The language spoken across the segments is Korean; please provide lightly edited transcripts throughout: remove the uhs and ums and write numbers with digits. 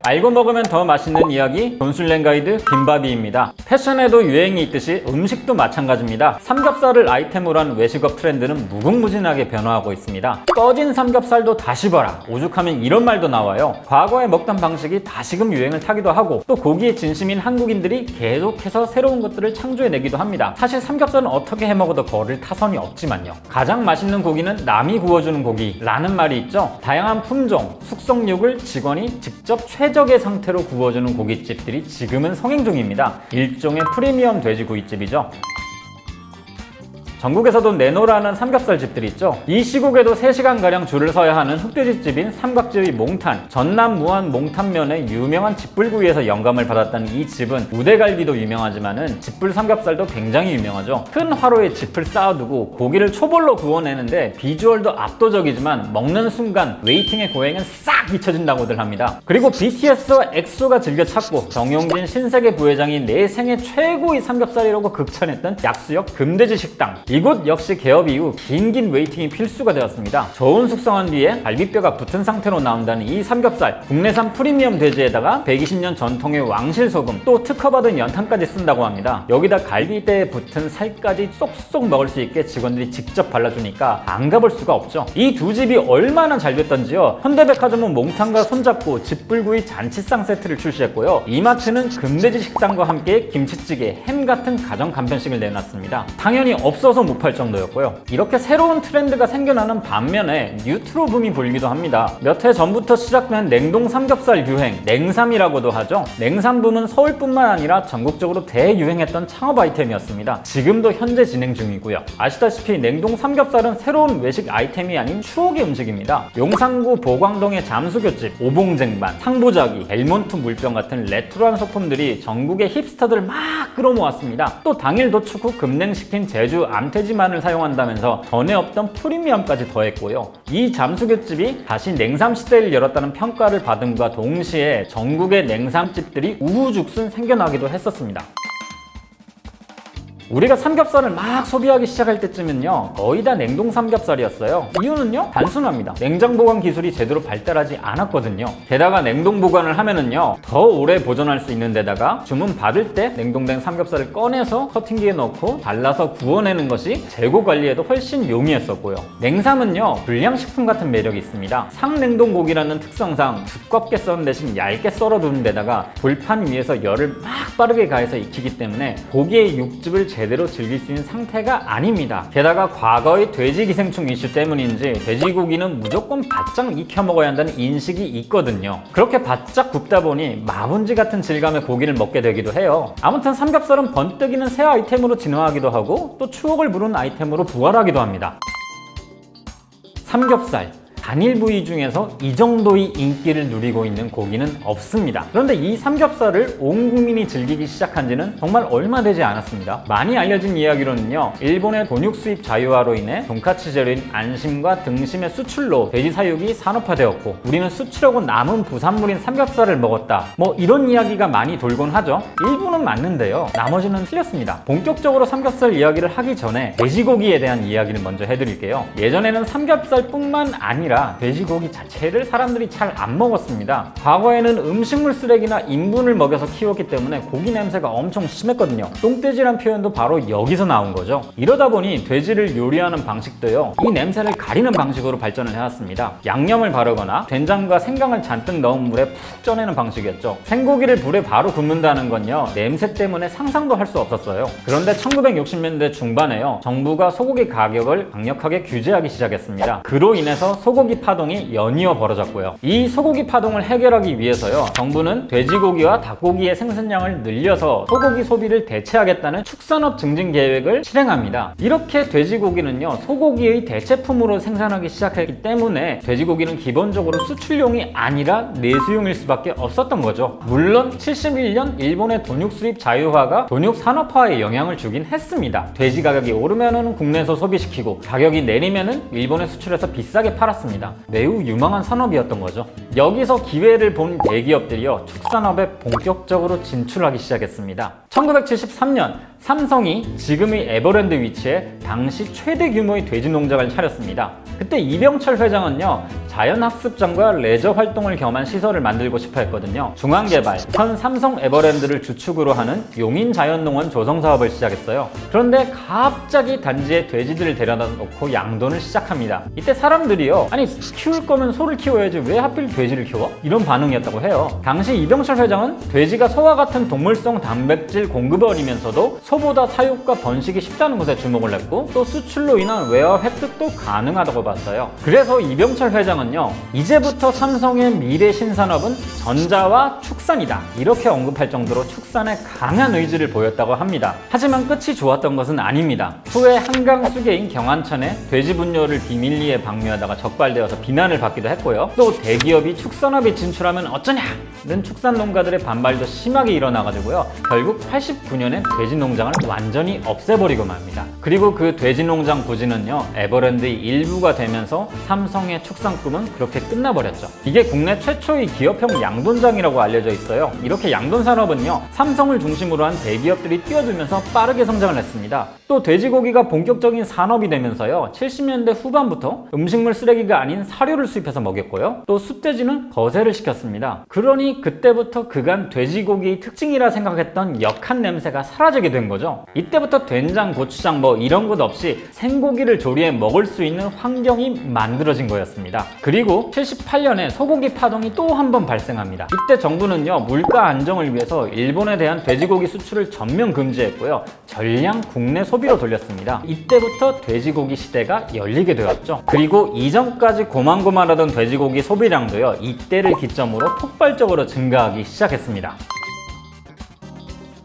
알고 먹으면 더 맛있는 이야기 돈술랭 가이드 김밥이입니다. 패션에도 유행이 있듯이 음식도 마찬가지입니다. 삼겹살을 아이템으로 한 외식업 트렌드는 무궁무진하게 변화하고 있습니다. 꺼진 삼겹살도 다시 봐라. 오죽하면 이런 말도 나와요. 과거에 먹던 방식이 다시금 유행을 타기도 하고 또 고기에 진심인 한국인들이 계속해서 새로운 것들을 창조해내기도 합니다. 사실 삼겹살은 어떻게 해먹어도 거를 타선이 없지만요. 가장 맛있는 고기는 남이 구워주는 고기라는 말이 있죠. 다양한 품종, 숙성육을 직원이 직접 최적의 상태로 구워주는 고깃집들이 지금은 성행 중입니다. 일종의 프리미엄 돼지구이집이죠. 전국에서도 내노라는 삼겹살 집들이 있죠. 이 시국에도 3시간가량 줄을 서야 하는 흑돼지집인 삼각지의 몽탄. 전남 무안 몽탄면의 유명한 집불구이에서 영감을 받았다는 이 집은 우대갈비도 유명하지만은 집불 삼겹살도 굉장히 유명하죠. 큰 화로에 집을 쌓아두고 고기를 초벌로 구워내는데 비주얼도 압도적이지만 먹는 순간 웨이팅의 고행은 싹 잊혀진다고들 합니다. 그리고 BTS와 엑소가 즐겨 찾고 정용진 신세계 부회장이 내 생애 최고의 삼겹살이라고 극찬했던 약수역 금돼지 식당. 이곳 역시 개업 이후 긴 웨이팅이 필수가 되었습니다. 저온 숙성한 뒤에 갈비뼈가 붙은 상태로 나온다는 이 삼겹살, 국내산 프리미엄 돼지에다가 120년 전통의 왕실 소금, 또 특허받은 연탄까지 쓴다고 합니다. 여기다 갈비뼈에 붙은 살까지 쏙쏙 먹을 수 있게 직원들이 직접 발라주니까 안 가볼 수가 없죠. 이 두 집이 얼마나 잘 됐던지요. 현대백화점은 몽탄과 손잡고 집불구이 잔치상 세트를 출시했고요. 이마트는 금돼지 식당과 함께 김치찌개, 햄 같은 가정 간편식을 내놨습니다. 당연히 없어서 못 팔 정도였고요. 이렇게 새로운 트렌드가 생겨나는 반면에 뉴트로 붐이 불기도 합니다. 몇 해 전부터 시작된 냉동 삼겹살 유행, 냉삼이라고도 하죠. 냉삼 붐은 서울뿐만 아니라 전국적으로 대유행했던 창업 아이템이었습니다. 지금도 현재 진행 중이고요. 아시다시피 냉동 삼겹살은 새로운 외식 아이템이 아닌 추억의 음식입니다. 용산구 보광동의 잠수교집, 오봉쟁반, 상보자기, 벨몬트 물병 같은 레트로한 소품들이 전국의 힙스터들을 막 끌어모았습니다. 또 당일 도축 후 급냉시킨 제주 암태지만을 사용한다면서 전에 없던 프리미엄까지 더했고요. 이 잠수교집이 다시 냉삼 시대를 열었다는 평가를 받음과 동시에 전국의 냉삼집들이 우후죽순 생겨나기도 했었습니다. 우리가 삼겹살을 막 소비하기 시작할 때쯤은요, 거의 다 냉동 삼겹살이었어요. 이유는요, 단순합니다. 냉장 보관 기술이 제대로 발달하지 않았거든요. 게다가 냉동 보관을 하면은요, 더 오래 보존할 수 있는 데다가 주문 받을 때 냉동된 삼겹살을 꺼내서 커팅기에 넣고 잘라서 구워내는 것이 재고 관리에도 훨씬 용이했었고요. 냉삼은요, 불량식품 같은 매력이 있습니다. 상냉동 고기라는 특성상 두껍게 썰은 대신 얇게 썰어두는 데다가 불판 위에서 열을 막 빠르게 가해서 익히기 때문에 고기의 육즙을 제대로 즐길 수 있는 상태가 아닙니다. 게다가 과거의 돼지 기생충 이슈 때문인지 돼지고기는 무조건 바짝 익혀 먹어야 한다는 인식이 있거든요. 그렇게 바짝 굽다 보니 마분지 같은 질감의 고기를 먹게 되기도 해요. 아무튼 삼겹살은 번뜩이는 새 아이템으로 진화하기도 하고 또 추억을 부르는 아이템으로 부활하기도 합니다. 삼겹살. 단일 부위 중에서 이 정도의 인기를 누리고 있는 고기는 없습니다. 그런데 이 삼겹살을 온 국민이 즐기기 시작한 지는 정말 얼마 되지 않았습니다. 많이 알려진 이야기로는요, 일본의 돈육 수입 자유화로 인해 돈카츠 재료인 안심과 등심의 수출로 돼지 사육이 산업화되었고 우리는 수출하고 남은 부산물인 삼겹살을 먹었다, 뭐 이런 이야기가 많이 돌곤 하죠. 일부는 맞는데요, 나머지는 틀렸습니다. 본격적으로 삼겹살 이야기를 하기 전에 돼지고기에 대한 이야기를 먼저 해드릴게요. 예전에는 삼겹살뿐만 아니라 돼지고기 자체를 사람들이 잘 안 먹었습니다. 과거에는 음식물 쓰레기나 인분을 먹여서 키웠기 때문에 고기 냄새가 엄청 심했거든요. 똥돼지란 표현도 바로 여기서 나온 거죠. 이러다 보니 돼지를 요리하는 방식도요, 이 냄새를 가리는 방식으로 발전을 해왔습니다. 양념을 바르거나 된장과 생강을 잔뜩 넣은 물에 푹 쪄내는 방식이었죠. 생고기를 불에 바로 굽는다는 건요, 냄새 때문에 상상도 할 수 없었어요. 그런데 1960년대 중반에요, 정부가 소고기 가격을 강력하게 규제하기 시작했습니다. 그로 인해서 소고기 파동이 연이어 벌어졌고요. 이 소고기 파동을 해결하기 위해서요, 정부는 돼지고기와 닭고기의 생산량을 늘려서 소고기 소비를 대체하겠다는 축산업 증진 계획을 실행합니다. 이렇게 돼지고기는요, 소고기의 대체품으로 생산하기 시작했기 때문에 돼지고기는 기본적으로 수출용이 아니라 내수용일 수밖에 없었던 거죠. 물론 71년 일본의 돈육 수입 자유화가 돈육 산업화에 영향을 주긴 했습니다. 돼지 가격이 오르면은 국내에서 소비시키고 가격이 내리면은 일본에 수출해서 비싸게 팔았습니다. 매우 유망한 산업이었던 거죠. 여기서 기회를 본 대기업들이요, 축산업에 본격적으로 진출하기 시작했습니다. 1973년 삼성이 지금의 에버랜드 위치에 당시 최대 규모의 돼지 농장을 차렸습니다. 그때 이병철 회장은요, 자연학습장과 레저 활동을 겸한 시설을 만들고 싶어 했거든요. 중앙개발, 현 삼성 에버랜드를 주축으로 하는 용인자연농원 조성 사업을 시작했어요. 그런데 갑자기 단지에 돼지들을 데려다 놓고 양돈을 시작합니다. 이때 사람들이요, 아니 키울 거면 소를 키워야지 왜 하필 돼지를 키워? 이런 반응이었다고 해요. 당시 이병철 회장은 돼지가 소와 같은 동물성 단백질 공급원이면서도 소보다 사육과 번식이 쉽다는 것에 주목을 했고, 또 수출로 인한 외화 획득도 가능하다고 봤어요. 그래서 이병철 회장은요, 이제부터 삼성의 미래 신산업은 전자와 축산이다, 이렇게 언급할 정도로 축산에 강한 의지를 보였다고 합니다. 하지만 끝이 좋았던 것은 아닙니다. 후에 한강 수계인 경안천에 돼지 분뇨를 비밀리에 방류하다가 적발되어서 비난을 받기도 했고요. 또 대기업이 축산업에 진출하면 어쩌냐는 축산 농가들의 반발도 심하게 일어나가지고요, 결국 89년에 돼지 농장을 완전히 없애버리고 맙니다. 그리고 그 돼지 농장 부지는요, 에버랜드의 일부가 되면서 삼성의 축산 꿈은 그렇게 끝나버렸죠. 이게 국내 최초의 기업형 양돈장이라고 알려져 있어요. 이렇게 양돈 산업은요, 삼성을 중심으로 한 대기업들이 뛰어들면서 빠르게 성장을 했습니다. 또 돼지고기가 본격적인 산업이 되면서요, 70년대 후반부터 음식물 쓰레기가 아닌 사료를 수입해서 먹였고요, 또 숫돼지는 거세를 시켰습니다. 그러니 그때부터 그간 돼지고기의 특징이라 생각했던 역한 냄새가 사라지게 된 거죠. 이때부터 된장, 고추장 뭐 이런 것 없이 생고기를 조리해 먹을 수 있는 환경이 만들어진 거였습니다. 그리고 78년에 소고기 파동이 또 한 번 발생합니다. 이때 정부는요, 물가 안정을 위해서 일본에 대한 돼지고기 수출을 전면 금지했고요, 전량 국내 소비로 돌렸습니다. 이때부터 돼지고기 시대가 열리게 되었죠. 그리고 이전까지 고만고만하던 돼지고기 소비량도요, 이때를 기점으로 폭발적으로 증가하기 시작했습니다.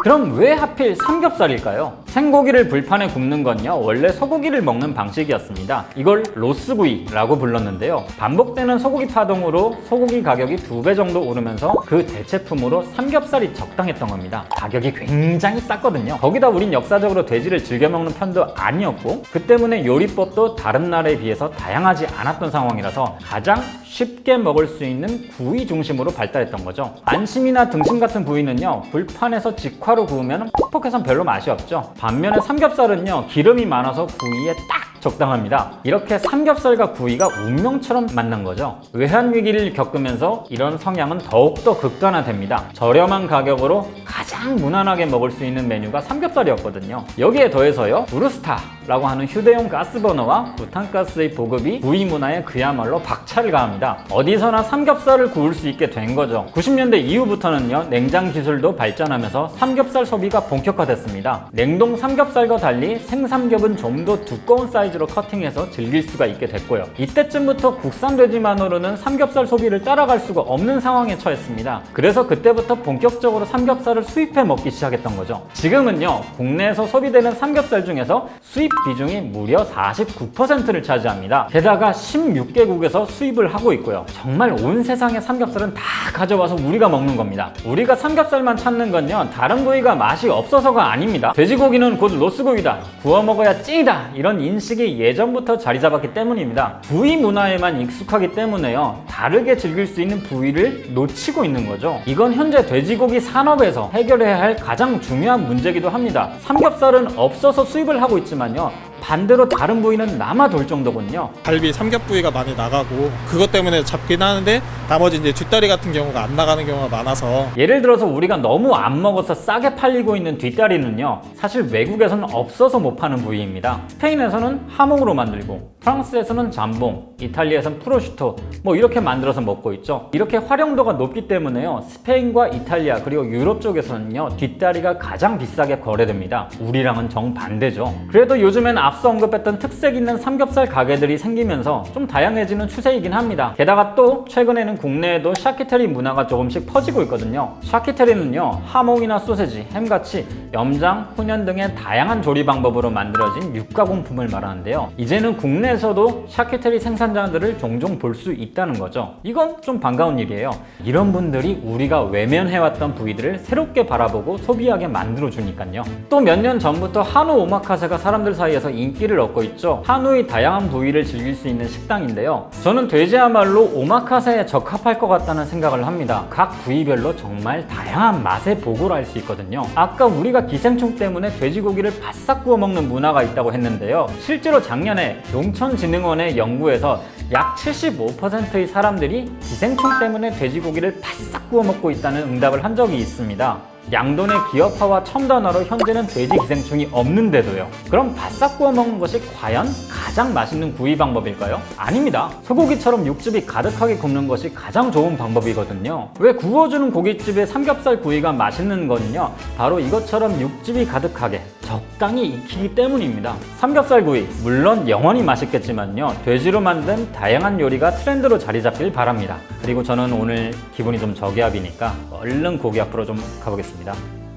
그럼 왜 하필 삼겹살일까요? 생고기를 불판에 굽는 건요, 원래 소고기를 먹는 방식이었습니다. 이걸 로스구이라고 불렀는데요, 반복되는 소고기 파동으로 소고기 가격이 2배 정도 오르면서 그 대체품으로 삼겹살이 적당했던 겁니다. 가격이 굉장히 쌌거든요. 거기다 우린 역사적으로 돼지를 즐겨 먹는 편도 아니었고, 그 때문에 요리법도 다른 나라에 비해서 다양하지 않았던 상황이라서 가장 쉽게 먹을 수 있는 구이 중심으로 발달했던 거죠. 안심이나 등심 같은 부위는요, 불판에서 직화로 구우면 퍽퍽해서 별로 맛이 없죠. 반면에 삼겹살은요, 기름이 많아서 구이에 딱 적당합니다. 이렇게 삼겹살과 구이가 운명처럼 만난 거죠. 외환위기를 겪으면서 이런 성향은 더욱더 극단화됩니다. 저렴한 가격으로 가장 무난하게 먹을 수 있는 메뉴가 삼겹살이었거든요. 여기에 더해서요, 브루스타라고 하는 휴대용 가스버너와 부탄가스의 보급이 구이 문화에 그야말로 박차를 가합니다. 어디서나 삼겹살을 구울 수 있게 된 거죠. 90년대 이후부터는요, 냉장 기술도 발전하면서 삼겹살 소비가 본격화됐습니다. 냉동 삼겹살과 달리 생삼겹은 좀 더 두꺼운 사이즈로 커팅해서 즐길 수가 있게 됐고요. 이때쯤부터 국산 돼지만으로는 삼겹살 소비를 따라갈 수가 없는 상황에 처했습니다. 그래서 그때부터 본격적으로 삼겹살을 수입해 먹기 시작했던 거죠. 지금은요, 국내에서 소비되는 삼겹살 중에서 수입 비중이 무려 49%를 차지합니다. 게다가 16개국에서 수입을 하고 있고요. 정말 온 세상의 삼겹살은 다 가져와서 우리가 먹는 겁니다. 우리가 삼겹살만 찾는 건요, 다른 부위가 맛이 없어서가 아닙니다. 돼지고기는 곧 로스구이다, 구워 먹어야 찐이다, 이런 인식이 예전부터 자리 잡았기 때문입니다. 부위 문화에만 익숙하기 때문에요, 다르게 즐길 수 있는 부위를 놓치고 있는 거죠. 이건 현재 돼지고기 산업에서 해결해야 할 가장 중요한 문제이기도 합니다. 삼겹살은 없어서 수입을 하고 있지만요, 반대로 다른 부위는 남아돌 정도군요. 갈비, 삼겹 부위가 많이 나가고 그것 때문에 잡긴 하는데 나머지 이제 뒷다리 같은 경우가 안 나가는 경우가 많아서, 예를 들어서 우리가 너무 안 먹어서 싸게 팔리고 있는 뒷다리는요, 사실 외국에서는 없어서 못 파는 부위입니다. 스페인에서는 하몽으로 만들고, 프랑스에서는 잠봉, 이탈리아에서는 프로슈토, 뭐 이렇게 만들어서 먹고 있죠. 이렇게 활용도가 높기 때문에요, 스페인과 이탈리아 그리고 유럽 쪽에서는요, 뒷다리가 가장 비싸게 거래됩니다. 우리랑은 정반대죠. 그래도 요즘엔 앞서 언급했던 특색 있는 삼겹살 가게들이 생기면서 좀 다양해지는 추세이긴 합니다. 게다가 또 최근에는 국내에도 샤키테리 문화가 조금씩 퍼지고 있거든요. 샤키테리는요, 하몽이나 소세지, 햄같이 염장, 훈연 등의 다양한 조리 방법으로 만들어진 육가공품을 말하는데요, 이제는 국내에서도 샤키테리 생산자들을 종종 볼 수 있다는 거죠. 이건 좀 반가운 일이에요. 이런 분들이 우리가 외면해왔던 부위들을 새롭게 바라보고 소비하게 만들어주니까요. 또 몇 년 전부터 한우 오마카세가 사람들 사이에서 인기를 얻고 있죠. 한우의 다양한 부위를 즐길 수 있는 식당인데요, 저는 돼지야말로 오마카세에 적합할 것 같다는 생각을 합니다. 각 부위별로 정말 다양한 맛의 보고를 할 수 있거든요. 아까 우리가 기생충 때문에 돼지고기를 바싹 구워 먹는 문화가 있다고 했는데요, 실제로 작년에 농촌진흥원의 연구에서 약 75%의 사람들이 기생충 때문에 돼지고기를 바싹 구워 먹고 있다는 응답을 한 적이 있습니다. 양돈의 기업화와 첨단화로 현재는 돼지 기생충이 없는데도요. 그럼 바싹 구워 먹는 것이 과연 가장 맛있는 구이 방법일까요? 아닙니다. 소고기처럼 육즙이 가득하게 굽는 것이 가장 좋은 방법이거든요. 왜 구워주는 고깃집의 삼겹살 구이가 맛있는 거는요, 바로 이것처럼 육즙이 가득하게 적당히 익히기 때문입니다. 삼겹살 구이, 물론 영원히 맛있겠지만요, 돼지로 만든 다양한 요리가 트렌드로 자리 잡길 바랍니다. 그리고 저는 오늘 기분이 좀 저기압이니까 얼른 고기 앞으로 좀 가보겠습니다.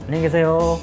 안녕히 계세요.